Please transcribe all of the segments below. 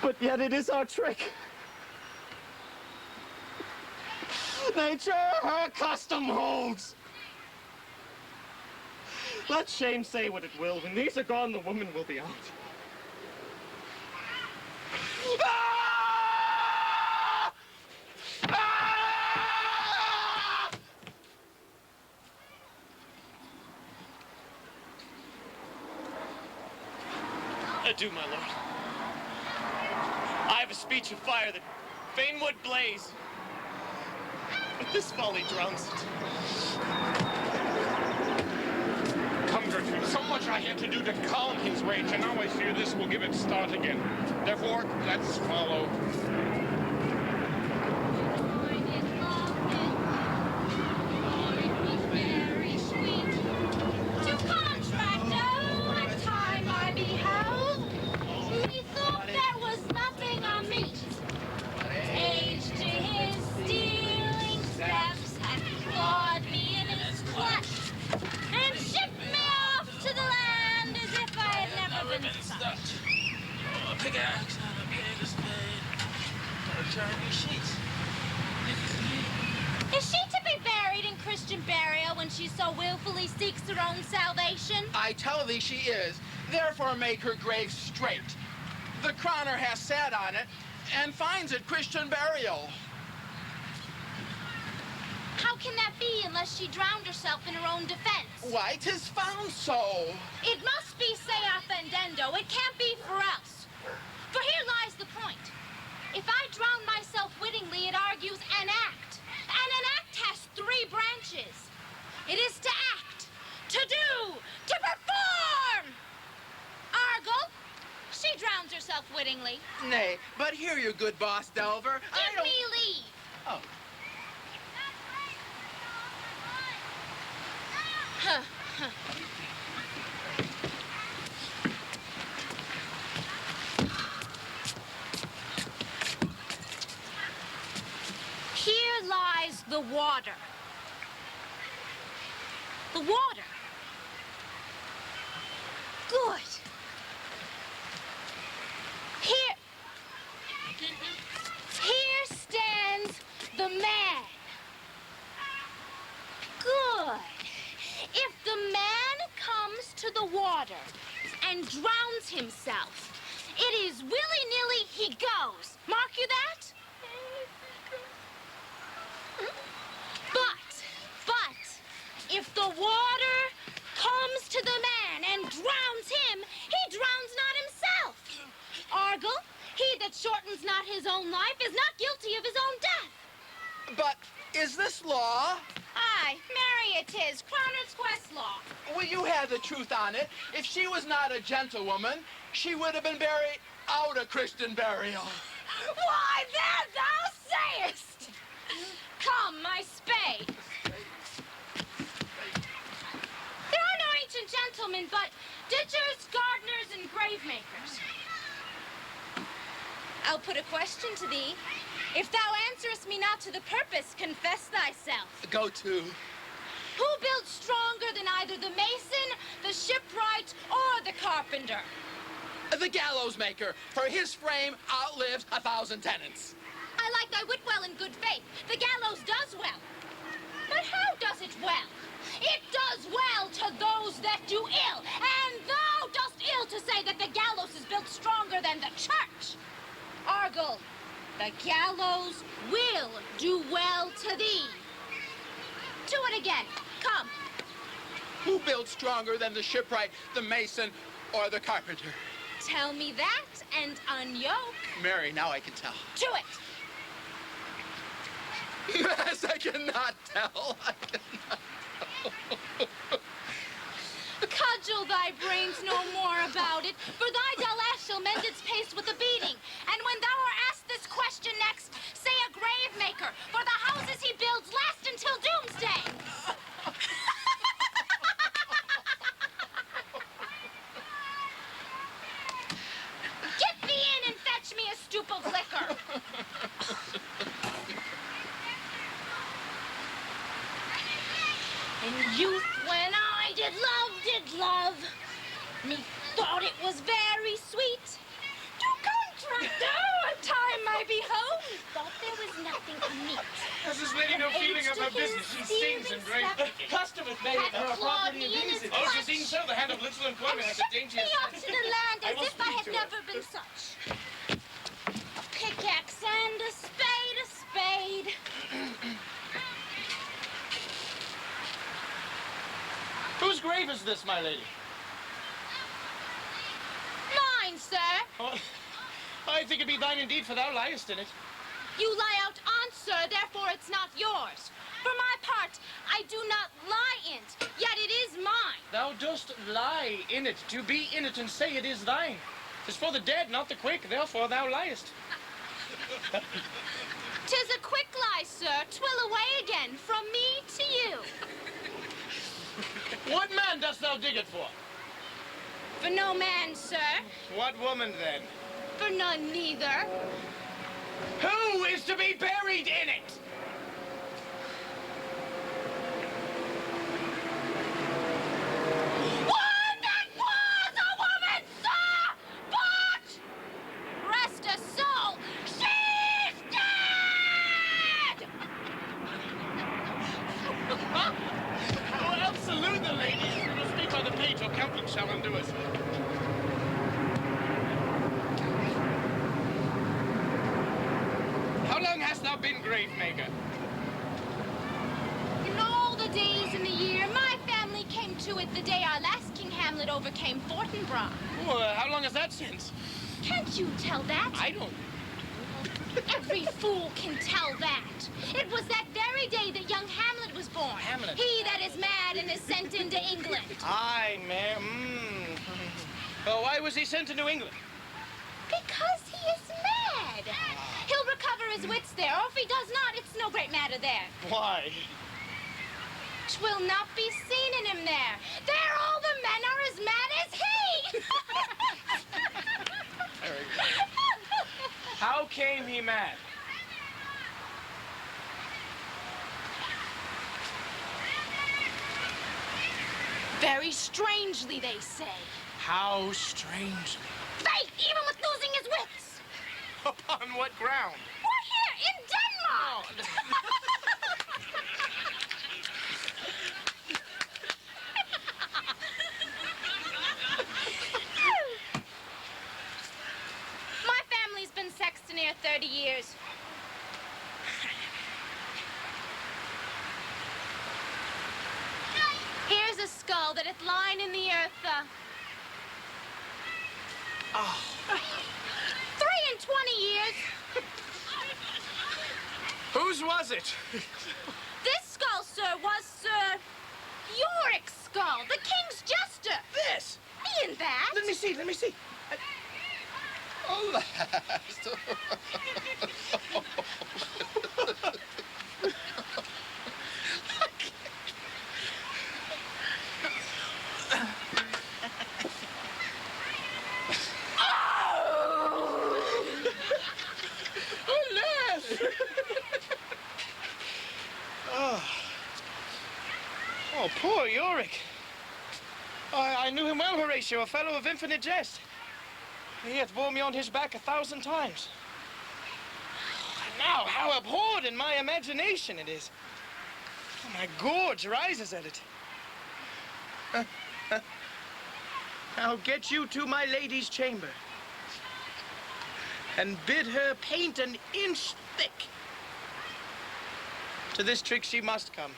But yet it is our trick. Nature her custom holds. Let shame say what it will. When these are gone, the woman will be out. Ah! Ah! Adieu, my lord. I have a speech of fire that fain would blaze, but this folly drowns it. Come, Gertrude, so much I had to do to calm his rage, and now I fear this will give it start again. Therefore, let's follow. Is she to be buried in Christian burial when she so willfully seeks her own salvation? I tell thee she is. Therefore make her grave straight. The crowner has sat on it and finds it Christian burial. How can that be unless she drowned herself in her own defense? Why, 'tis found so. It must be sea offendendo. It can't be for else. For here lies the point. If I drown myself wittingly, it argues an act. And an act has 3 branches. It is to act, to do, to perform. Argle, she drowns herself wittingly. Nay, but hear you, good boss Delver. Give me leave. Oh. Huh, huh. Here lies the water. The water. Good. Here stands the man. Good. If the man comes to the water and drowns himself, it is willy-nilly he goes. Mark you that? But, if the water comes to the man and drowns him, he drowns not himself. Argle, he that shortens not his own life is not guilty of his own death. But is this law? Aye, marry it is. Crowner's Quest law. Well, you had the truth on it. If she was not a gentlewoman, she would have been buried out of Christian burial. Why, that thou sayest! Come, my spade. There are no ancient gentlemen, but ditchers, gardeners, and grave makers. I'll put a question to thee. If thou answerest me not to the purpose, confess thyself. Go to. Who built stronger than either the mason, the shipwright, or the carpenter? The gallows maker, for his frame outlives 1,000 tenants. I like thy wit well in good faith. The gallows does well. But how does it well? It does well to those that do ill. And thou dost ill to say that the gallows is built stronger than the church. Argle, the gallows will do well to thee. Do it again. Come. Who built stronger than the shipwright, the mason, or the carpenter? Tell me that and unyoke. Mary, now I can tell. Do it. Yes, I cannot tell. I cannot tell. Cudgel thy brains no more about it, for thy dull ass shall mend its pace with a beating. And when thou art asked this question next, say a grave maker, for the houses he builds last until doomsday. Get thee in and fetch me a stoop of liquor. In youth, when I did love, me thought it was very sweet to contract lady no feeling of her business. She sings and great. Customers made it her property of easy. Oh, she's seen so. The hand of little employment has a Me dangerous... up to the land I as must if I speak had to her. never been such. A pickaxe and a spade, a spade. Whose grave is this, my lady? Mine, sir. Oh, I think it be thine indeed, for thou liest in it. You lie out on, sir, therefore it's not yours. For my part, I do not lie in't, yet it is mine. Thou dost lie in it, to be in it and say it is thine. 'Tis for the dead, not the quick, therefore thou liest. 'Tis a quick lie, sir. 'Twill away again from me to you. What man dost thou dig it for? For no man, sir. What woman, then? For none neither. Who is to be buried in it? One that was a woman, sir! But, rest her soul, she's dead! Oh, absolute the lady. We will speak by the page, or Countess shall undo us. How long hast thou been grave maker? In all the days in the year, my family came to it the day our last King Hamlet overcame Fortinbras. Oh, how long is that since? Can't you tell that? I don't. Every fool can tell that. It was that very day that young Hamlet was born. Hamlet? He that is mad and is sent into England. Aye, ma'am. Oh, why was he sent to New England? Because he is mad. He'll recover his wits there, or if he does not, it's no great matter there. Why? 'Twill not be seen in him there. There all the men are as mad as he. How came he mad? Very strangely, they say. How strange. Faith, even with losing his wits. Upon what ground? We're here in Denmark. My family's been sexton here 30 years. Here's a skull that hath lying in the earth, 23 years. Whose was it? This skull, sir, was Sir Yorick's skull, the king's jester. This. Me in that. Let me see, let me see. Oh, last. Oh, poor Yorick. I knew him well, Horatio, a fellow of infinite jest. He hath borne me on his back 1,000 times. Now, how abhorred in my imagination it is. Oh, my gorge rises at it. Now get you to my lady's chamber and bid her paint an inch thick. To this trick she must come.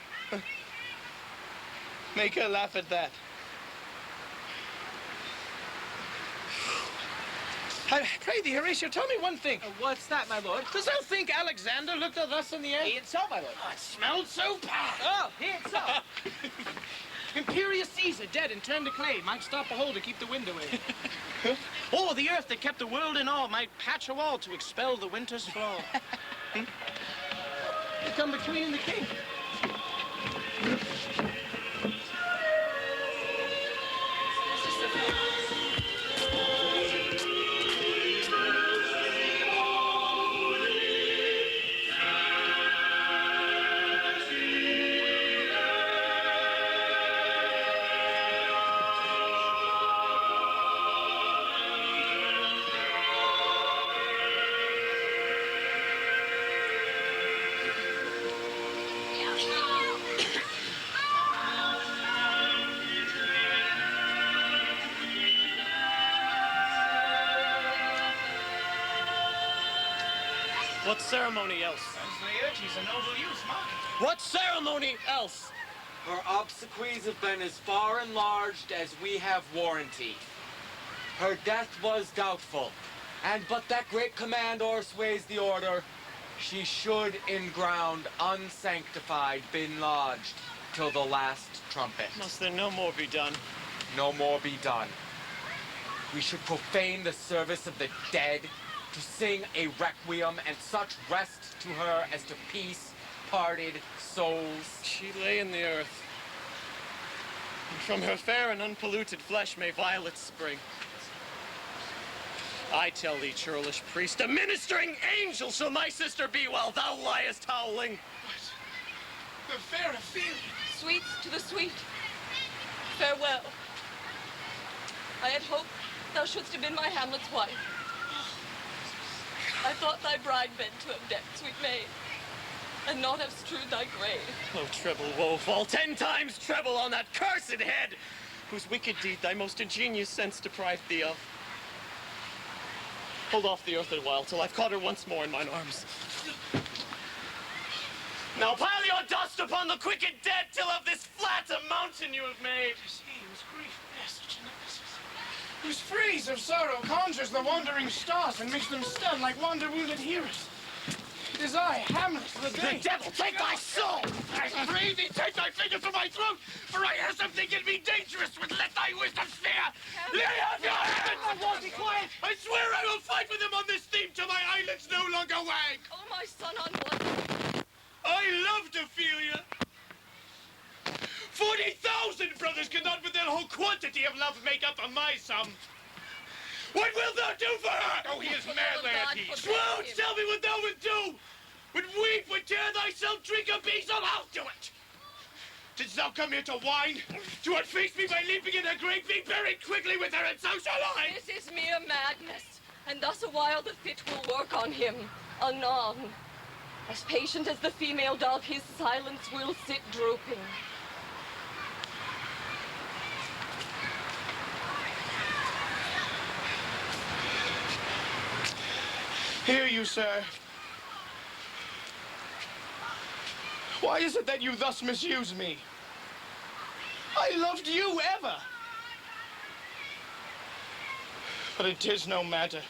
Make her laugh at that. Pray thee, Horatio, tell me one thing. What's that, my lord? Dost thou think Alexander looked at us in the air? He and so, my lord. Oh, it smelled so bad. Oh, he and so. Imperious Caesar, dead and turned to clay, might stop a hole to keep the wind away. Or the earth that kept the world in awe might patch a wall to expel the winter's flaw. You come between the king. What ceremony else? As Laertes, a noble youth, mark it. What ceremony else? Her obsequies have been as far enlarged as we have warranty. Her death was doubtful, and but that great command o'ersways the order, she should in ground unsanctified been lodged till the last trumpet. Must there no more be done? No more be done. We should profane the service of the dead to sing a requiem and such rest to her as to peace parted souls. She lay in the earth, and from her fair and unpolluted flesh may violets spring. I tell thee, churlish priest, a ministering angel shall my sister be while thou liest howling. What? The fair Ophelia. Sweets to the sweet. Farewell. I had hoped thou shouldst have been my Hamlet's wife. I thought thy bride bed to have decked, sweet maid, and not have strewed thy grave. Oh, treble woe fall 10 times treble on that cursed head, whose wicked deed thy most ingenious sense deprived thee of. Hold off the earth a while till I've caught her once more in mine arms. Now pile your dust upon the quick and dead till of this flat a mountain you have made. Tis he whose grief bears such nemesis, whose frieze of sorrow conjures the wandering stars and makes them stun like wander-wounded heroes. It is I, Hamlet, the The devil take thy soul! I pray thee, take thy finger from my throat, for I hear something in me dangerous, which let thy wisdom fear. Lay off your hands! My lord, be quiet! I swear I will fight with him on this theme till my eyelids no longer wag. Oh, my son unwanted. I loved Ophelia. 40,000 brothers cannot with their whole quantity of love make up for my sum. What wilt thou do for her? Oh, he is mad, Laertes. Swoon, tell me what thou wilt do. Would weep, would tear thyself, drink a beast, I'll do it. Didst thou come here to whine? To unfeast me by leaping in her grave? Be buried quickly with her, and so shall I. This is mere madness, and thus a while the fit will work on him, anon. As patient as the female dove, his silence will sit drooping. Hear you, sir. Why is it that you thus misuse me? I loved you ever. But it is no matter.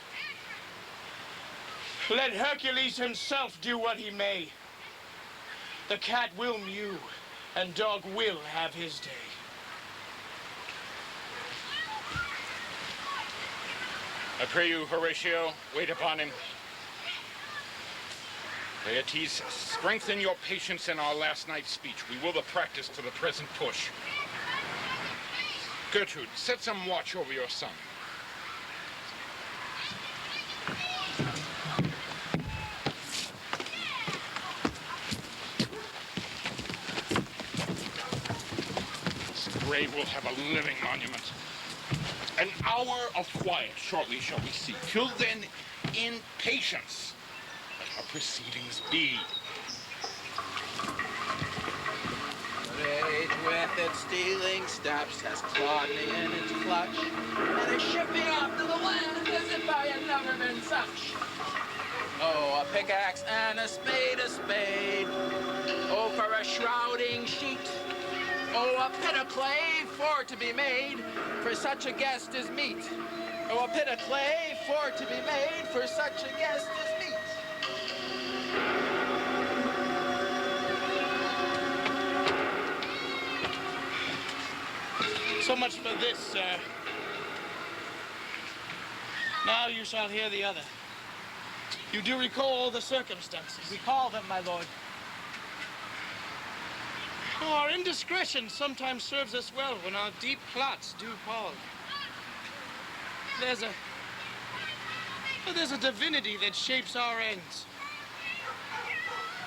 Let Hercules himself do what he may. The cat will mew, and dog will have his day. I pray you, Horatio, wait upon him. Laertes, strengthen your patience in our last night's speech. We will the practice to the present push. Gertrude, set some watch over your son. This grave will have a living monument. An hour of quiet shortly shall we see. Till then, in patience, let our proceedings be. Rage with its stealing steps has clawed me in its clutch, and is shipping off to the wind as if I had never been such. Oh, a pickaxe and a spade, a spade. Oh, for a shrouding sheet. Oh, a pit of clay for to be made for such a guest as meet. Oh, a pit of clay for to be made for such a guest as meet. So much for this, sir. Now you shall hear the other. You do recall the circumstances. Recall them, my lord. Our indiscretion sometimes serves us well when our deep plots do pall. There's a divinity that shapes our ends.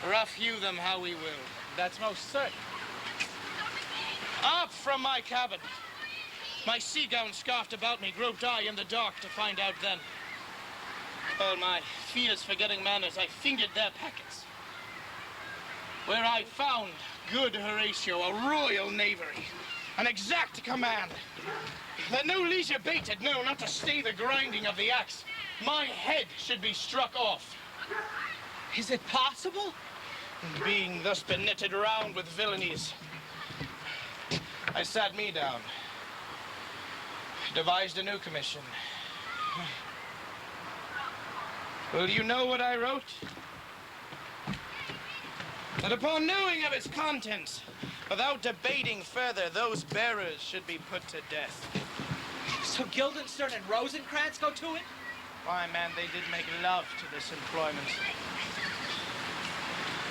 Rough hew them how we will. That's most certain. Up from my cabin. My sea gown scarfed about me, groped I in the dark to find out then. All my fears forgetting manners, I fingered their packets. Where I found good Horatio, a royal knavery, an exact command, that no leisure bated, no, not to stay the grinding of the axe. My head should be struck off. Is it possible? Being thus benetted around with villainies, I sat me down, devised a new commission. Well, you know what I wrote? That upon knowing of its contents, without debating further, those bearers should be put to death. So Guildenstern and Rosencrantz go to it? Why, man, they did make love to this employment.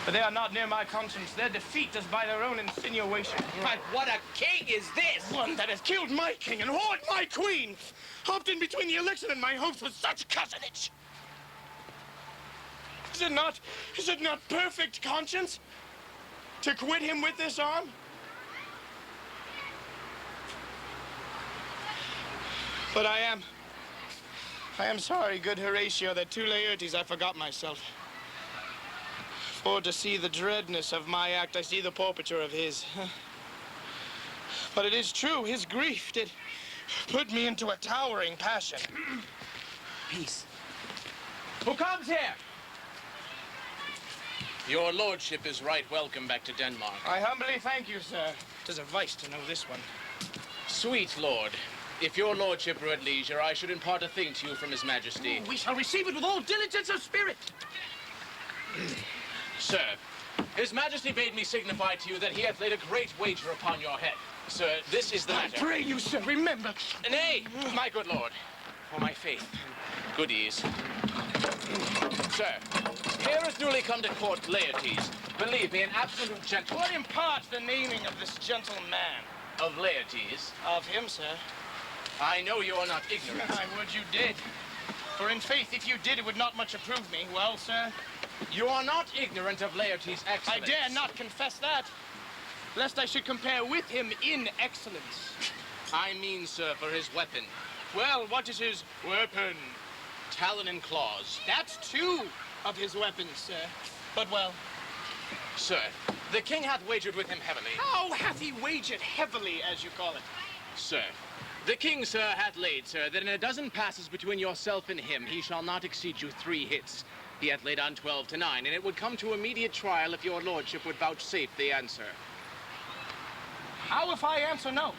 But they are not near my conscience. Their defeat is by their own insinuation. But what a king is this? One that has killed my king and whored my queen, hopped in between the election and my hopes with such cousinage. Is it not perfect conscience to quit him with this arm? But I am sorry, good Horatio, that to Laertes I forgot myself. For to see the dreadness of my act, I see the portraiture of his. But it is true, his grief did put me into a towering passion. Peace. Who comes here? Your lordship is right welcome back to Denmark. I humbly thank you, sir. 'Tis a vice to know this one. Sweet lord, if your lordship were at leisure, I should impart a thing to you from his majesty. We shall receive it with all diligence of spirit. Sir, his majesty bade me signify to you that he hath laid a great wager upon your head. Sir, this is the I matter. pray you, sir, remember. Nay, my good lord, for my faith, good ease. Sir, here is newly come to court Laertes. Believe me, an absolute gentleman. What imparts the naming of this gentleman? Of Laertes. Of him, sir. I know you are not ignorant. I would you did. For in faith, if you did, it would not much approve me. Well, sir? You are not ignorant of Laertes' excellence. I dare not confess that, lest I should compare with him in excellence. I mean, sir, for his weapon. Well, what is his weapon? Talon and claws. That's two of his weapons, sir. But well. Sir, the king hath wagered with him heavily. How hath he wagered heavily, as you call it? Sir, the king, sir, hath laid, sir, that in a dozen passes between yourself and him, he shall not exceed you 3 hits. He hath laid on 12 to 9, and it would come to immediate trial if your lordship would vouchsafe the answer. How if I answer no?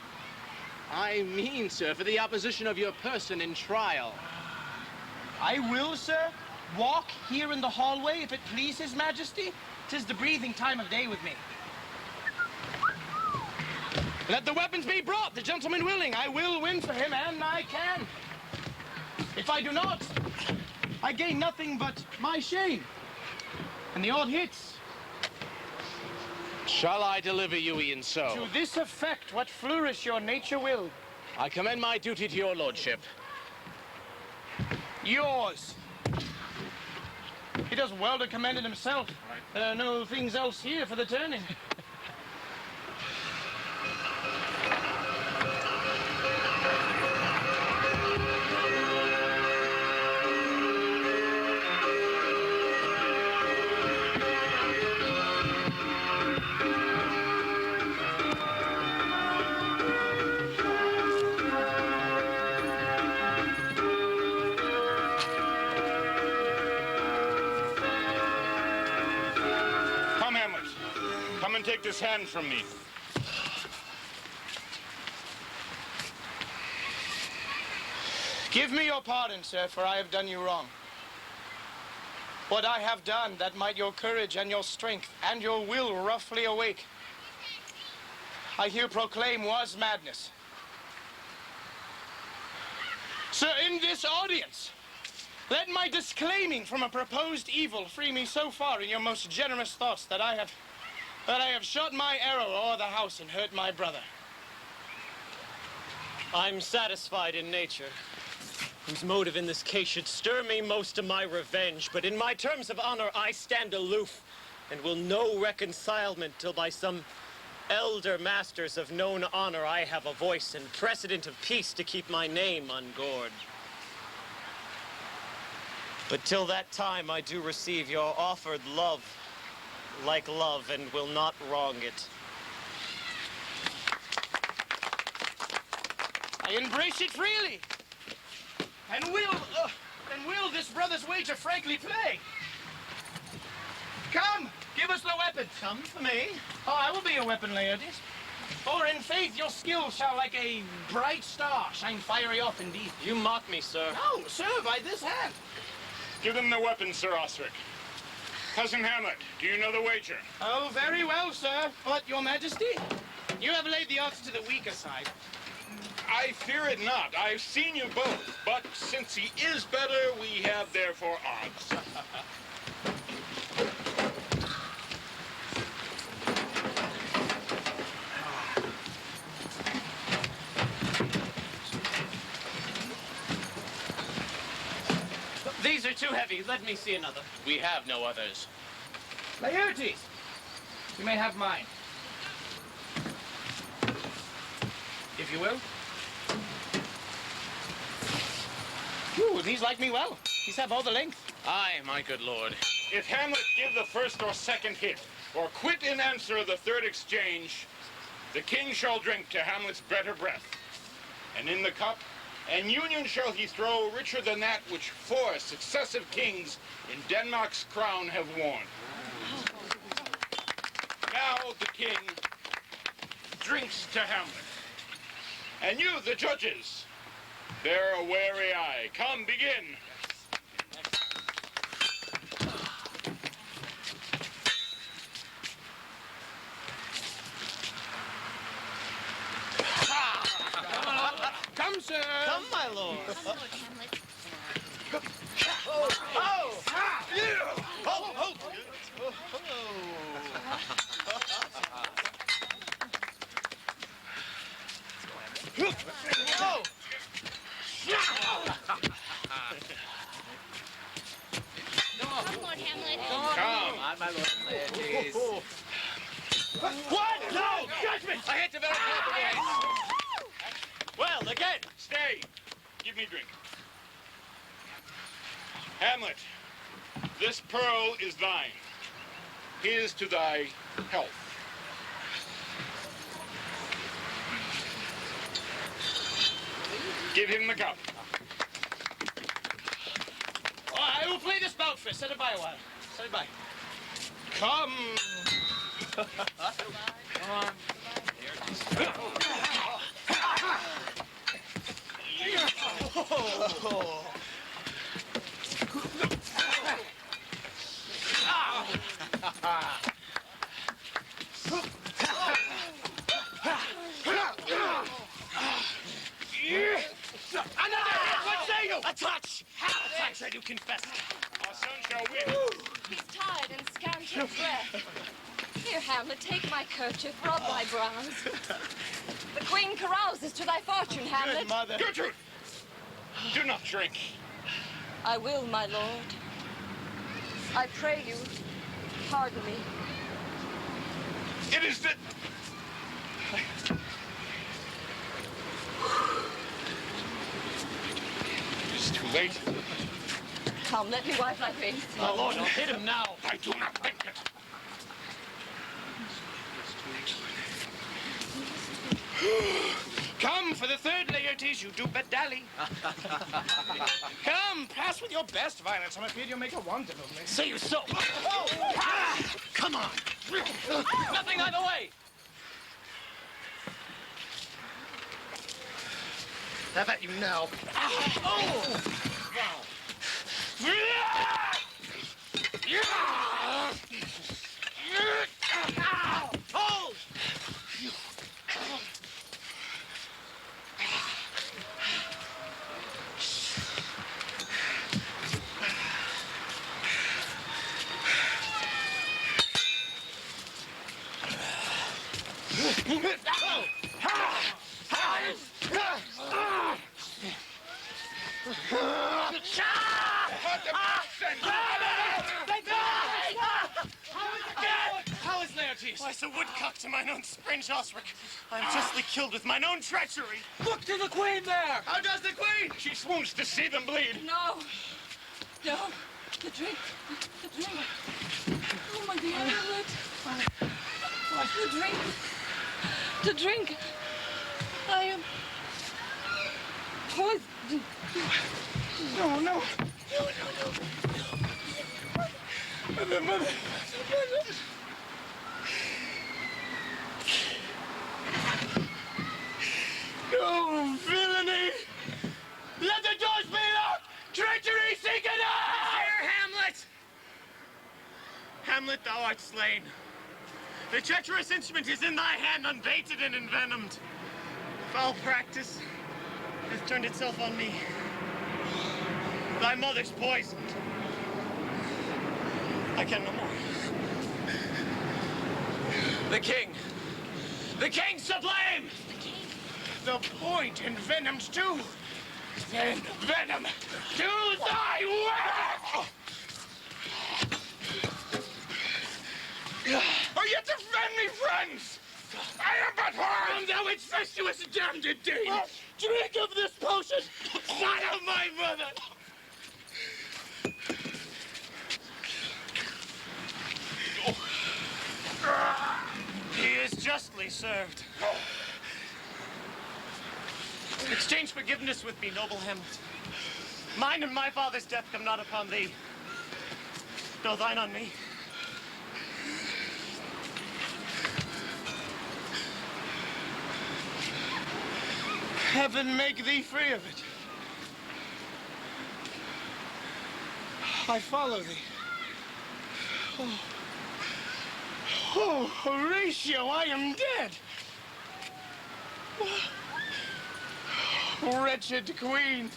I mean, sir, for the opposition of your person in trial. I will, sir, walk here in the hallway if it please his majesty. 'Tis the breathing time of day with me. Let the weapons be brought, the gentleman willing. I will win for him, and I can. If I do not, I gain nothing but my shame and the odd hits. Shall I deliver you e'en so? To this effect, what flourish your nature will. I commend my duty to your lordship. Yours. He does well to commend it himself. There are no things else here for the turning. Come, Hamlet. Come and take this hand from me. Give me your pardon, sir, for I have done you wrong. What I have done that might your courage and your strength and your will roughly awake, I here proclaim was madness. Sir, in this audience, let my disclaiming from a proposed evil free me so far in your most generous thoughts that I have shot my arrow o'er the house and hurt my brother. I'm satisfied in nature, whose motive in this case should stir me most to my revenge, but in my terms of honor I stand aloof, and will no reconcilement till by some elder masters of known honor I have a voice and precedent of peace to keep my name ungored. But till that time I do receive your offered love like love, and will not wrong it. I embrace it freely, and will this brother's wager frankly play. Come, give us the weapon. Come for me. Oh, I will be your weapon, Laertes. For in faith your skill shall like a bright star shine fiery off indeed. You mock me, sir. No, sir, by this hand. Give them the weapon, Sir Osric. Cousin Hamlet, do you know the wager? Oh, very well, sir. But, your majesty, you have laid the odds to the weaker side. I fear it not. I've seen you both. But since he is better, we have therefore odds. These are too heavy. Let me see another. We have no others. Laertes, you may have mine. If you will. Ooh, these like me well. These have all the length. Aye, my good lord. If Hamlet give the first or second hit, or quit in answer of the third exchange, the king shall drink to Hamlet's better breath. And in the cup, and union shall he throw richer than that which 4 successive kings in Denmark's crown have worn. Now the king drinks to Hamlet. And you, the judges, bear a wary eye. Come, begin. Come, sir. Come, my lord. Lord Hamlet. Come, Lord Hamlet. Come. On, my lord Laertes. What? No! Judgment! I hit the very top of the ice. Well, again. Stay. Give me drink. Hamlet, this pearl is thine. Here's to thy health. Give him the cup. Oh, I will play this bout first. Set it by a while. Set it by. Come. Come on. What say you? A touch. A touch, I do confess. Our son shall win. He's tired and scant of breath. Here, Hamlet, take my kerchief, rub my brows. The queen carouses to thy fortune, Hamlet. Mother. Gertrude, do not drink. I will, my lord. I pray you, pardon me. It is the... It's too late. Come, let me wipe thy face. My lord, I'll hit him now. I do not think it. Come for the third, Laertes, you do but dally. Come, pass with your best violence. I'm afraid you'll make a want of me. Say you so. Come on. Nothing either way. Have at you now. Hold! How is Laertes? Why, so woodcock to mine own springe, Osric. I am justly killed with mine own treachery. Look to the queen there. How does the queen? She swoons to see them bleed. No. No. The drink. The drink. Oh, my dear Hamlet. The drink. The drink. I am poisoned. No, no. No villainy! Let the doors be locked! Treachery, seek it out! Here, Hamlet! Hamlet, thou art slain. The treacherous instrument is in thy hand, unbaited and envenomed. Foul practice has turned itself on me. Thy mother's poisoned. I can no more. The king! The king sublime! The point envenomed too. Then venom, do thy work! Or yet defend me, friends! I am but harm, thou incestuous damned deed! Drink of this potion, son of my mother! He is justly served. Exchange forgiveness with me, noble Hamlet. Mine and my father's death come not upon thee. No, thine on me. Heaven make thee free of it. I follow thee. Oh, Horatio, I am dead. Wretched queen,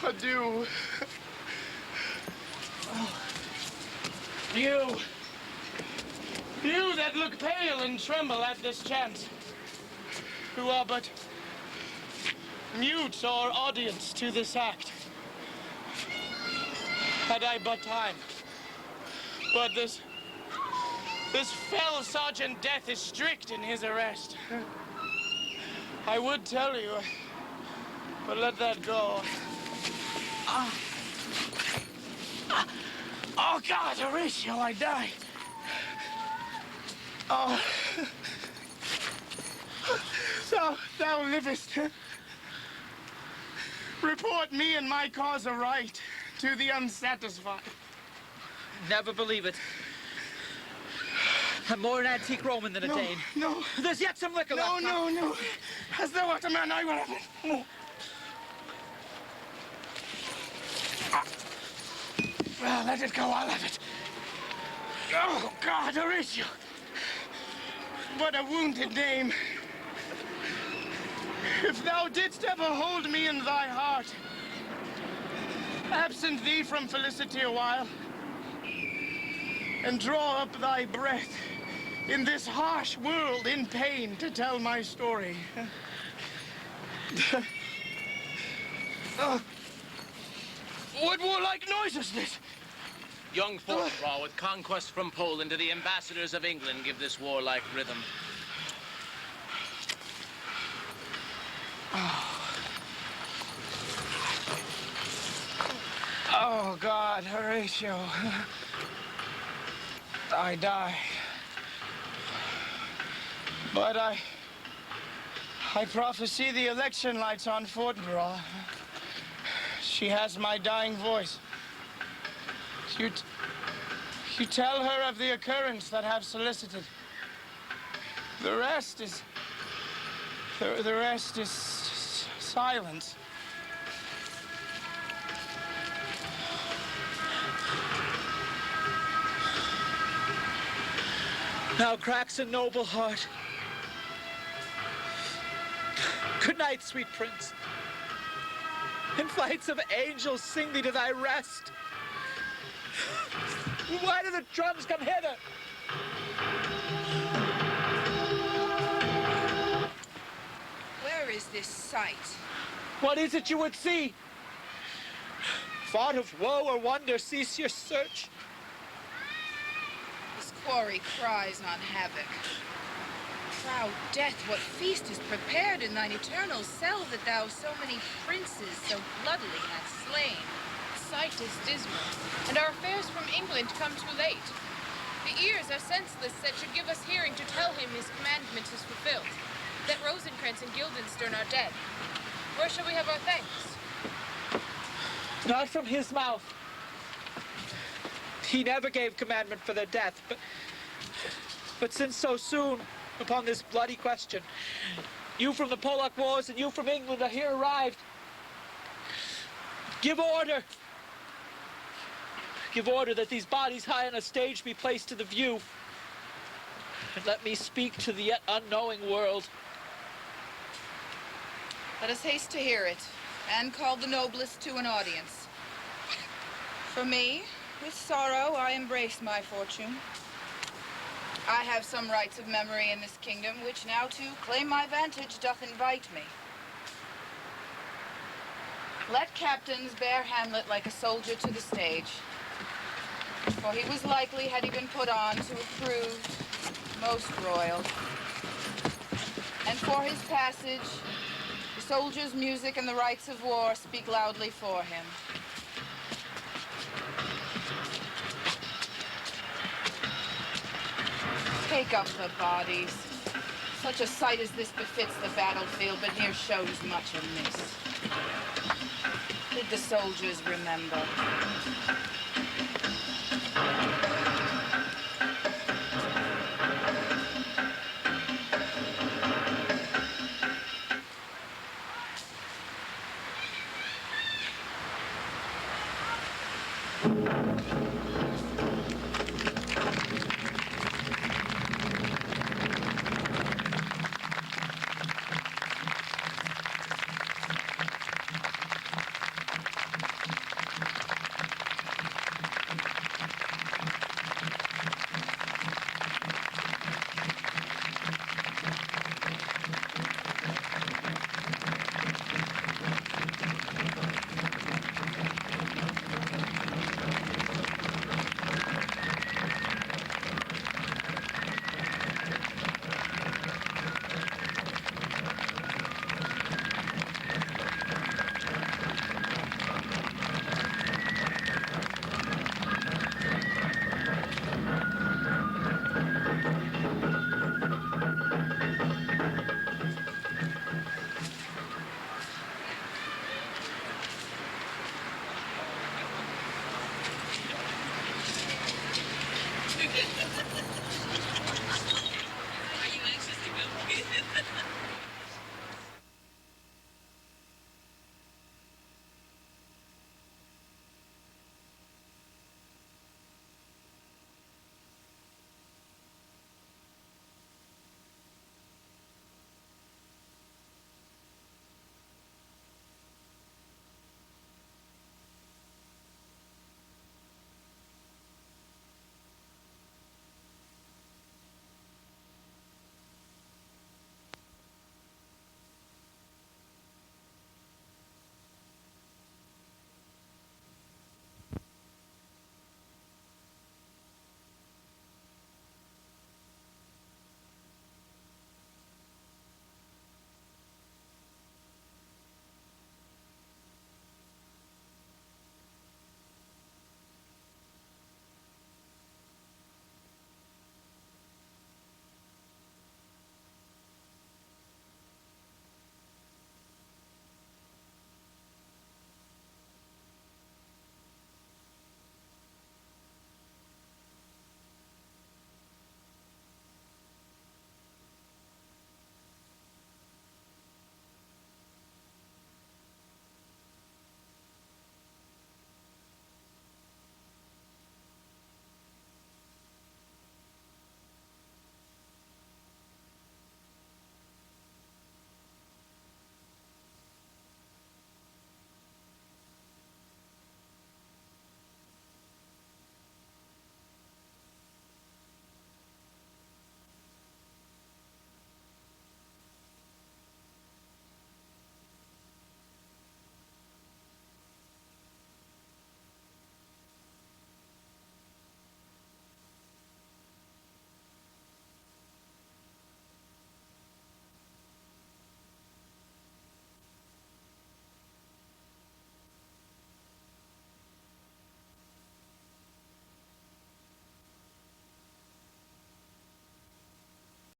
adieu. You that look pale and tremble at this chance, who are but mute or audience to this act. Had I but time. But this fell Sergeant Death is strict in his arrest. I would tell you, but let that go. Oh, God, Horatio, I die. Oh. Thou livest. Report me and my cause aright to the unsatisfied. Never believe it. I'm more an antique Roman than a Dane. No. There's yet some liquor left. No. As thou art a man, I will have it. No. Well, let it go, I'll have it. Oh, God, Horatio. What a wounded name. If thou didst ever hold me in thy heart, absent thee from felicity a while, and draw up thy breath in this harsh world in pain to tell my story. What warlike noise is this? Young Fortinbras with conquest from Poland to the ambassadors of England give this warlike rhythm. Oh, God, Horatio. I die. But I prophesy the election lights on Fortinbras. She has my dying voice. You tell her of the occurrence that have solicited. The rest is silence. Now cracks a noble heart. Good night, sweet prince. And flights of angels sing thee to thy rest. Why do the drums come hither? Where is this sight? What is it you would see? Thought of woe or wonder, cease your search. This quarry cries not havoc. Proud death, what feast is prepared in thine eternal cell that thou so many princes so bloodily hast slain? The sight is dismal, and our affairs from England come too late. The ears are senseless that should give us hearing to tell him his commandment is fulfilled, that Rosencrantz and Guildenstern are dead. Where shall we have our thanks? Not from his mouth. He never gave commandment for their death, but since so soon, upon this bloody question, you from the Polack Wars and you from England are here arrived, give order. Give order that these bodies high on a stage be placed to the view, and let me speak to the yet unknowing world. Let us haste to hear it, and call the noblest to an audience. For me, with sorrow I embrace my fortune. I have some rights of memory in this kingdom, which now to claim my vantage doth invite me. Let captains bear Hamlet like a soldier to the stage, for he was likely, had he been put on, to have proved most royal. And for his passage, the soldier's music and the rights of war speak loudly for him. Take up the bodies. Such a sight as this befits the battlefield, but here shows much amiss. Did the soldiers remember?